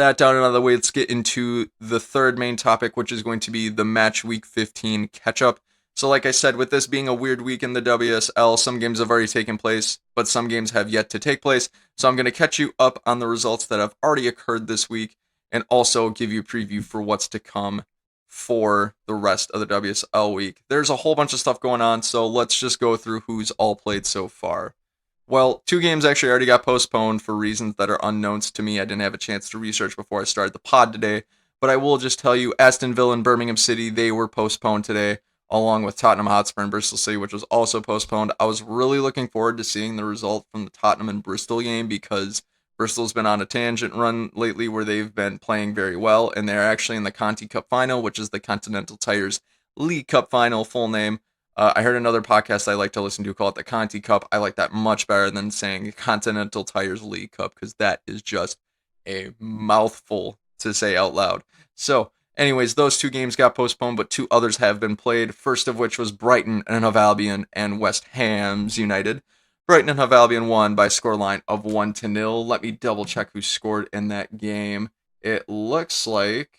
That down and out of the way, let's get into the third main topic, which is going to be the match week 15 catch up. So, like I said, with this being a weird week in the WSL, some games have already taken place, but some games have yet to take place. So, I'm going to catch you up on the results that have already occurred this week and also give you a preview for what's to come for the rest of the WSL week. There's a whole bunch of stuff going on, so let's just go through who's all played so far. Well, two games actually already got postponed for reasons that are unknowns to me. I didn't have a chance to research before I started the pod today. But I will just tell you, Aston Villa and Birmingham City, they were postponed today, along with Tottenham Hotspur and Bristol City, which was also postponed. I was really looking forward to seeing the result from the Tottenham and Bristol game because Bristol's been on a tangent run lately where they've been playing very well, and they're actually in the Conti Cup final, which is the Continental Tires League Cup final, full name. I heard another podcast I like to listen to call it the Conti Cup. I like that much better than saying Continental Tires League Cup because that is just a mouthful to say out loud. So, anyways, those two games got postponed, but two others have been played. First of which was Brighton and Hove Albion and West Ham's United. Brighton and Hove Albion won by a scoreline of 1-0. Let me double check who scored in that game. It looks like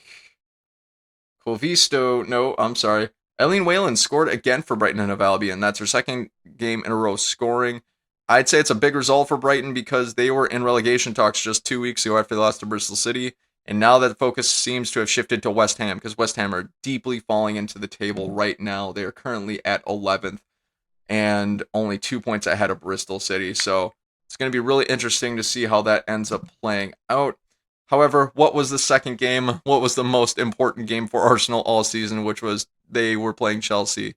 Covisto. No, I'm sorry. Eileen Whalen scored again for Brighton and Hove Albion. That's her second game in a row scoring. I'd say it's a big result for Brighton because they were in relegation talks just 2 weeks ago after they lost to Bristol City. And now that focus seems to have shifted to West Ham because West Ham are deeply falling into the table right now. They are currently at 11th and only 2 points ahead of Bristol City. So it's going to be really interesting to see how that ends up playing out. However, what was the second game? What was the most important game for Arsenal all season, which was they were playing Chelsea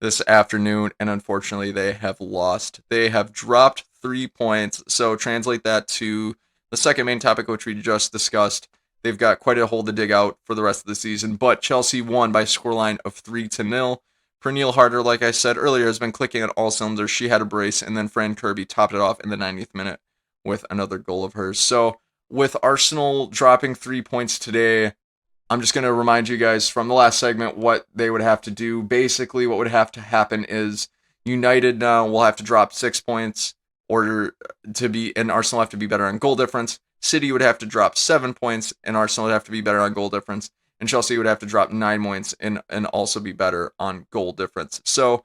this afternoon, and unfortunately they have lost. They have dropped 3 points, so translate that to the second main topic, which we just discussed. They've got quite a hole to dig out for the rest of the season, but Chelsea won by a scoreline of 3-0. Pernille Harder, like I said earlier, has been clicking at all cylinders. She had a brace, and then Fran Kirby topped it off in the 90th minute with another goal of hers. So with Arsenal dropping 3 points today, I'm just going to remind you guys from the last segment what they would have to do. Basically, what would have to happen is United now will have to drop 6 points order to be, and Arsenal have to be better on goal difference. City would have to drop 7 points, and Arsenal would have to be better on goal difference. And Chelsea would have to drop 9 points and also be better on goal difference. So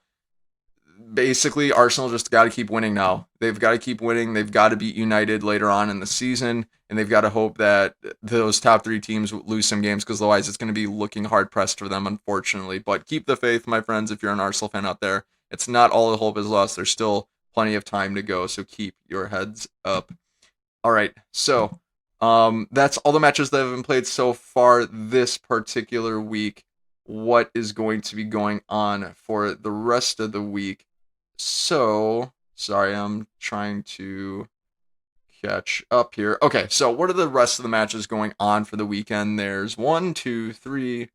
basically, Arsenal just got to keep winning now. They've got to keep winning. They've got to beat United later on in the season, and they've got to hope that those top three teams lose some games because otherwise it's going to be looking hard-pressed for them, unfortunately. But keep the faith, my friends, if you're an Arsenal fan out there. It's not all the hope is lost. There's still plenty of time to go, so keep your heads up. All right, so that's all the matches that have been played so far this particular week. What is going to be going on for the rest of the week? So, sorry, I'm trying to catch up here. Okay, so what are the rest of the matches going on for the weekend? There's 1, 2, 3,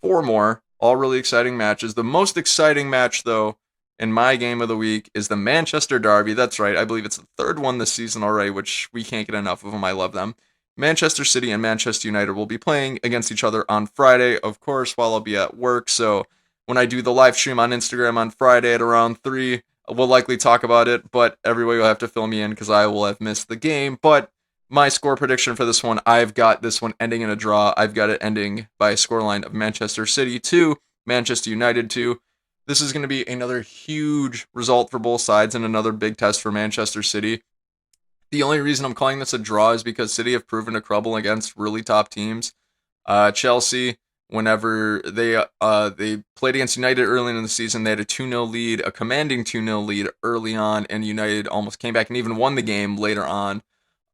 4 more, all really exciting matches. The most exciting match, though, in my game of the week is the Manchester Derby. That's right, I believe it's the third one this season already, which we can't get enough of them. I love them. Manchester City and Manchester United will be playing against each other on Friday, of course, while I'll be at work. So when I do the live stream on Instagram on Friday at around 3, we'll likely talk about it, but everybody will have to fill me in because I will have missed the game. But my score prediction for this one, I've got this one ending in a draw. I've got it ending by a scoreline of Manchester City 2, Manchester United 2. This is going to be another huge result for both sides and another big test for Manchester City. The only reason I'm calling this a draw is because City have proven to crumble against really top teams. Chelsea, whenever they played against United early in the season, they had a 2-0 lead, a commanding 2-0 lead early on, and United almost came back and even won the game later on.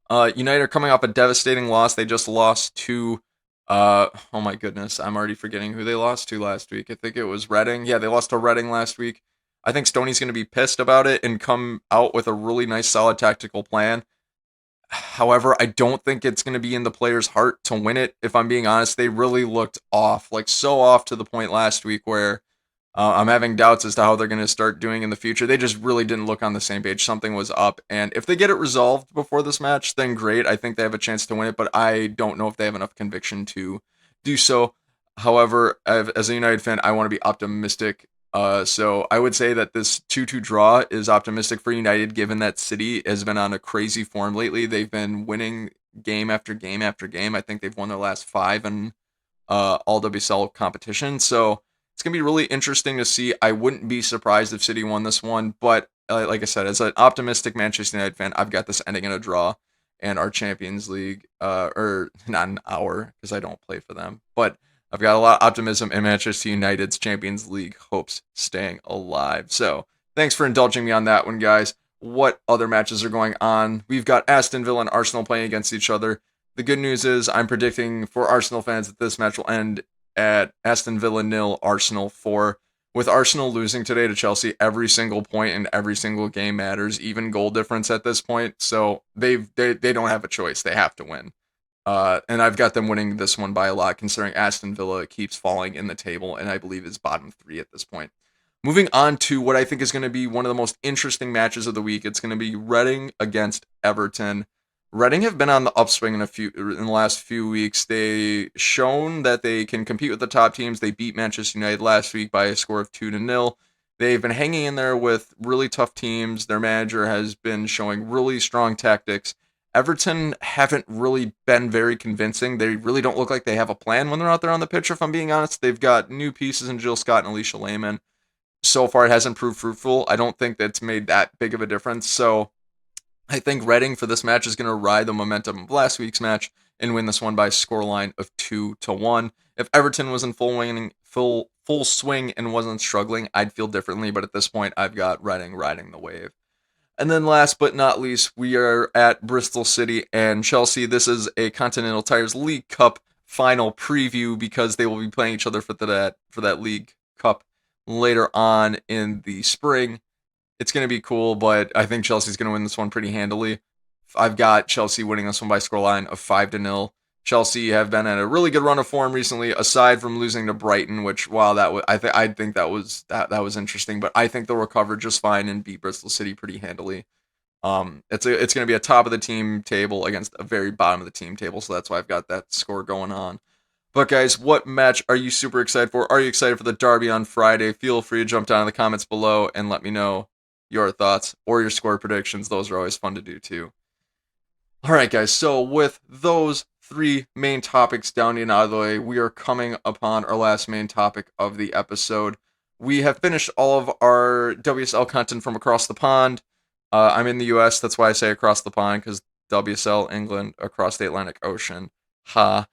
United are coming off a devastating loss. They just lost to, oh my goodness, I'm already forgetting who they lost to last week. I think it was Reading. Yeah, they lost to Reading last week. I think Stoney's going to be pissed about it and come out with a really nice, solid tactical plan. However, I don't think it's going to be in the players' heart to win it. If I'm being honest, they really looked off, like so off to the point last week where I'm having doubts as to how they're going to start doing in the future. They just really didn't look on the same page. Something was up. And if they get it resolved before this match, then great. I think they have a chance to win it, but I don't know if they have enough conviction to do so. However, as a United fan, I want to be optimistic. So I would say that this 2-2 draw is optimistic for United, given that City has been on a crazy form lately. They've been winning game after game after game. I think they've won their last 5 in all WSL competition. So it's going to be really interesting to see. I wouldn't be surprised if City won this one, but like I said, as an optimistic Manchester United fan, I've got this ending in a draw and our Champions League, or not an hour because I don't play for them, but I've got a lot of optimism in Manchester United's Champions League hopes staying alive. So thanks for indulging me on that one, guys. What other matches are going on? We've got Aston Villa and Arsenal playing against each other. The good news is I'm predicting for Arsenal fans that this match will end at Aston Villa 0, Arsenal 4. With Arsenal losing today to Chelsea, every single point in every single game matters, even goal difference at this point. So they don't have a choice. They have to win. And I've got them winning this one by a lot, considering Aston Villa keeps falling in the table, and I believe is bottom 3 at this point. Moving on to what I think is going to be one of the most interesting matches of the week. It's going to be Reading against Everton. Reading have been on the upswing in the last few weeks. They shown that they can compete with the top teams. They beat Manchester United last week by a score of 2-0. They've been hanging in there with really tough teams. Their manager has been showing really strong tactics. Everton haven't really been very convincing. They really don't look like they have a plan when they're out there on the pitch, if I'm being honest. They've got new pieces in Jill Scott and Alicia Lehmann. So far, it hasn't proved fruitful. I don't think that's made that big of a difference. So I think Reading for this match is going to ride the momentum of last week's match and win this one by a scoreline of 2-1. If Everton was in full swing and wasn't struggling, I'd feel differently. But at this point, I've got Reading riding the wave. And then last but not least, we are at Bristol City and Chelsea. This is a Continental Tires League Cup final preview because they will be playing each other for that League Cup later on in the spring. It's going to be cool, but I think Chelsea's going to win this one pretty handily. I've got Chelsea winning this one by scoreline of 5-0. Chelsea have been at a really good run of form recently, aside from losing to Brighton, which I think that was interesting, but I think they'll recover just fine and beat Bristol City pretty handily. It's going to be a top of the team table against a very bottom of the team table, so that's why I've got that score going on. But guys, what match are you super excited for? Are you excited for the derby on Friday? Feel free to jump down in the comments below and let me know your thoughts or your score predictions. Those are always fun to do too. All right, guys. So with those 3 main topics down and out of the way, we are coming upon our last main topic of the episode. We have finished all of our WSL content from across the pond. I'm in the US. That's why I say across the pond, because WSL England across the Atlantic Ocean. Ha.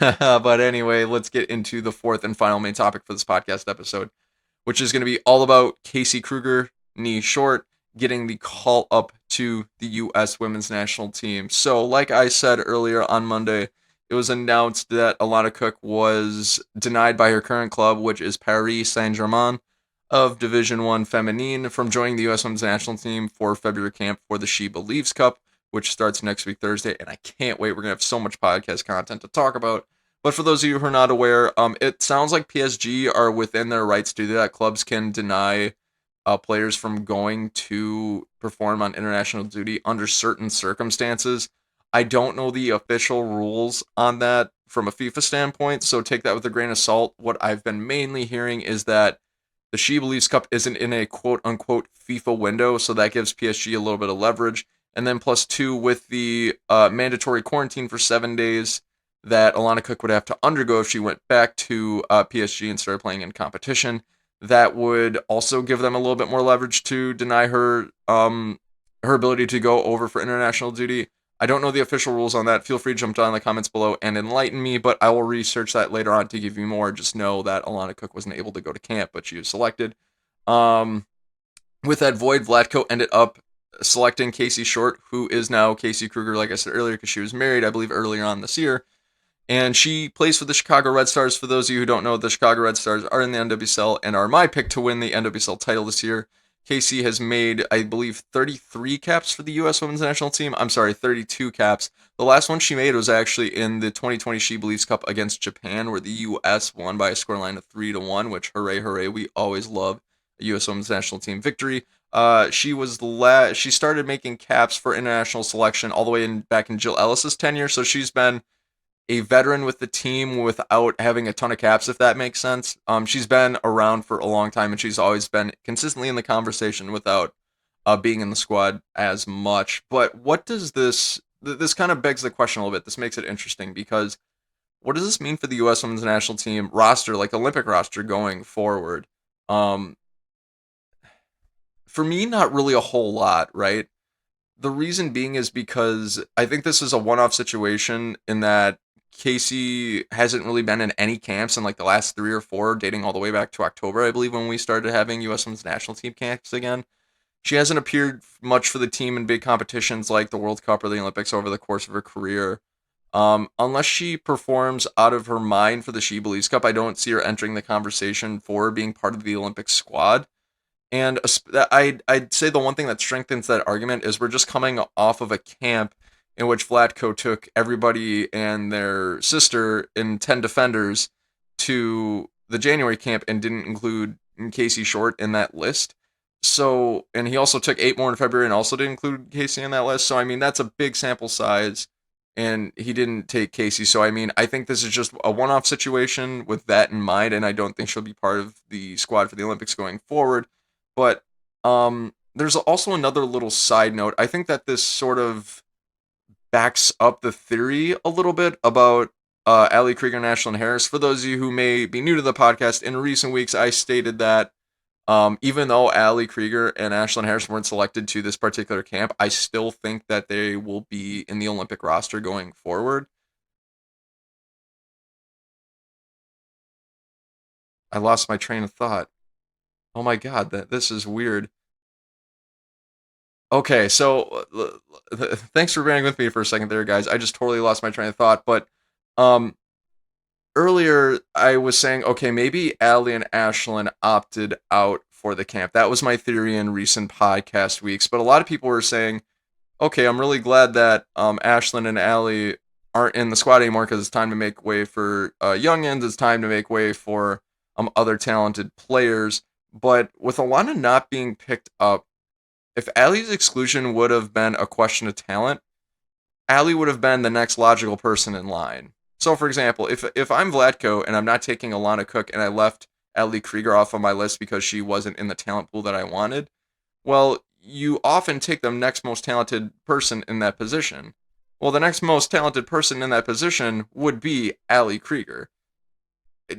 But anyway, let's get into the 4th and final main topic for this podcast episode, which is going to be all about Casey Krueger, knee short, getting the call up to the U.S. women's national team. So, like I said earlier on Monday, it was announced that Alana Cook was denied by her current club, which is Paris Saint-Germain of Division I Feminine, from joining the U.S. women's national team for February camp for the SheBelieves Cup, which starts next week Thursday, and I can't wait. We're going to have so much podcast content to talk about. But for those of you who are not aware, it sounds like PSG are within their rights to do that. Clubs can deny players from going to perform on international duty under certain circumstances. I don't know the official rules on that from a FIFA standpoint, so take that with a grain of salt. What I've been mainly hearing is that the SheBelieves Cup isn't in a quote-unquote FIFA window, so that gives PSG a little bit of leverage. And then plus 2, with the mandatory quarantine for 7 days that Alana Cook would have to undergo if she went back to PSG and started playing in competition, that would also give them a little bit more leverage to deny her her ability to go over for international duty. I don't know the official rules on that. Feel free to jump down in the comments below and enlighten me, but I will research that later on to give you more. Just know that Alana Cook wasn't able to go to camp, but she was selected. With that void, Vlatko ended up selecting Casey Short, who is now Casey Krueger, like I said earlier, because she was married, I believe, earlier on this year. And she plays for the Chicago Red Stars. For those of you who don't know, the Chicago Red Stars are in the NWSL and are my pick to win the NWSL title this year. Casey has made, I believe, 33 caps for the U.S. women's national team. I'm sorry, 32 caps. The last one she made was actually in the 2020 SheBelieves Cup against Japan, where the U.S. won by a scoreline of 3-1, which, hooray, hooray, we always love a U.S. women's national team victory. She started making caps for international selection all the way back in Jill Ellis's tenure, so she's been a veteran with the team without having a ton of caps, if that makes sense. She's been around for a long time, and she's always been consistently in the conversation without being in the squad as much. But what does this this kind of begs the question a little bit. This makes it interesting because what does this mean for the U.S. Women's National Team roster, like Olympic roster, going forward? Um, for me, not really a whole lot, right? The reason being is because I think this is a one-off situation in that Casey hasn't really been in any camps in like the last 3 or 4, dating all the way back to October, I believe, when we started having U.S. Women's National Team camps again. She hasn't appeared much for the team in big competitions like the World Cup or the Olympics over the course of her career. Unless she performs out of her mind for the SheBelieves Cup, I don't see her entering the conversation for being part of the Olympic squad. And I'd say the one thing that strengthens that argument is we're just coming off of a camp in which Vlatko took everybody and their sister in 10 defenders to the January camp and didn't include Casey Short in that list. So, and he also took 8 more in February and also didn't include Casey in that list. So, I mean, that's a big sample size, and he didn't take Casey. So, I mean, I think this is just a one-off situation with that in mind, and I don't think she'll be part of the squad for the Olympics going forward. But there's also another little side note. I think that this sort of backs up the theory a little bit about Ali Krieger and Ashlyn Harris. For those of you who may be new to the podcast, in recent weeks I stated that even though Ali Krieger and Ashlyn Harris weren't selected to this particular camp, I still think that they will be in the Olympic roster going forward. I lost my train of thought. Oh my god, this is weird. Okay, so thanks for bearing with me for a second there, guys. I just totally lost my train of thought. But um, earlier I was saying, okay, maybe Allie and Ashlyn opted out for the camp. That was my theory in recent podcast weeks. But a lot of people were saying, okay, I'm really glad that Ashlyn and Allie aren't in the squad anymore because it's time to make way for youngins. It's time to make way for other talented players. But with Alana not being picked up, if Allie's exclusion would have been a question of talent, Allie would have been the next logical person in line. So, for example, if I'm Vlatko and I'm not taking Alana Cook and I left Allie Krieger off of my list because she wasn't in the talent pool that I wanted, well, you often take the next most talented person in that position. Well, the next most talented person in that position would be Allie Krieger.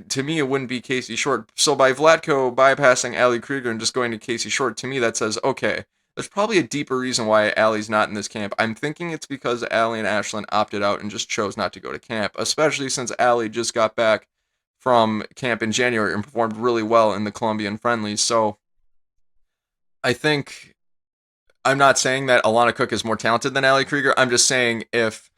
To me, it wouldn't be Casey Short. So by Vlatko bypassing Allie Krieger and just going to Casey Short, to me that says, okay, there's probably a deeper reason why Allie's not in this camp. I'm thinking it's because Allie and Ashlyn opted out and just chose not to go to camp, especially since Allie just got back from camp in January and performed really well in the Colombian friendlies. So I think, I'm not saying that Alana Cook is more talented than Allie Krieger. I'm just saying if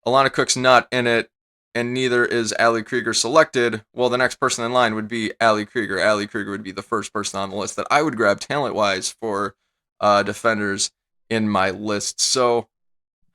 Alana Cook's not in it and neither is Allie Krieger selected, well, the next person in line would be Allie Krieger. Allie Krieger would be the first person on the list that I would grab talent-wise for defenders in my list. So,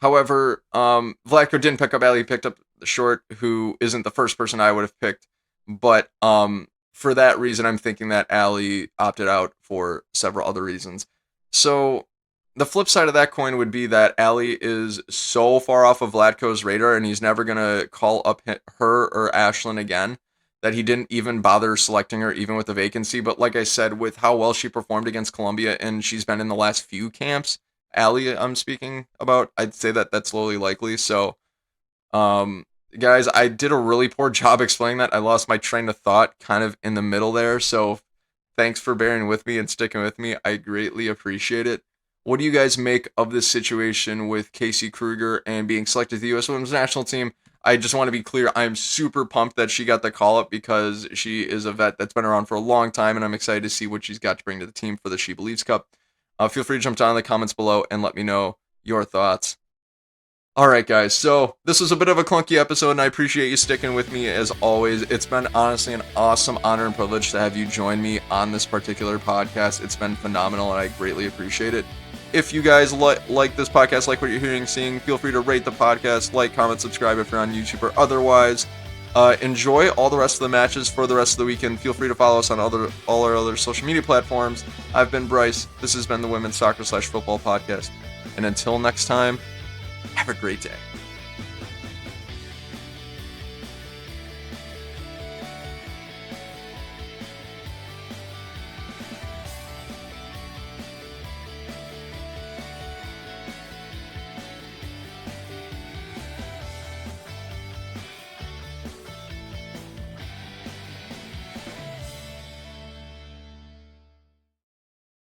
however, Vlatko didn't pick up Allie, picked up the Short, who isn't the first person I would have picked. But for that reason, I'm thinking that Allie opted out for several other reasons. So, the flip side of that coin would be that Allie is so far off of Vlatko's radar and he's never going to call up her or Ashlyn again that he didn't even bother selecting her even with the vacancy. But like I said, with how well she performed against Colombia and she's been in the last few camps, Allie I'm speaking about, I'd say that that's slowly likely. So, guys, I did a really poor job explaining that. I lost my train of thought kind of in the middle there. So thanks for bearing with me and sticking with me. I greatly appreciate it. What do you guys make of this situation with Casey Krueger and being selected to the U.S. Women's National Team? I just want to be clear, I'm super pumped that she got the call-up because she is a vet that's been around for a long time, and I'm excited to see what she's got to bring to the team for the SheBelieves Cup. Feel free to jump down in the comments below and let me know your thoughts. Alright guys, so this was a bit of a clunky episode, and I appreciate you sticking with me as always. It's been honestly an awesome honor and privilege to have you join me on this particular podcast. It's been phenomenal, and I greatly appreciate it. If you guys like this podcast, like what you're hearing, seeing, feel free to rate the podcast, like, comment, subscribe if you're on YouTube or otherwise. Enjoy all the rest of the matches for the rest of the weekend. Feel free to follow us on all our other social media platforms. I've been Bryce. This has been the Women's Soccer / Football Podcast. And until next time, have a great day.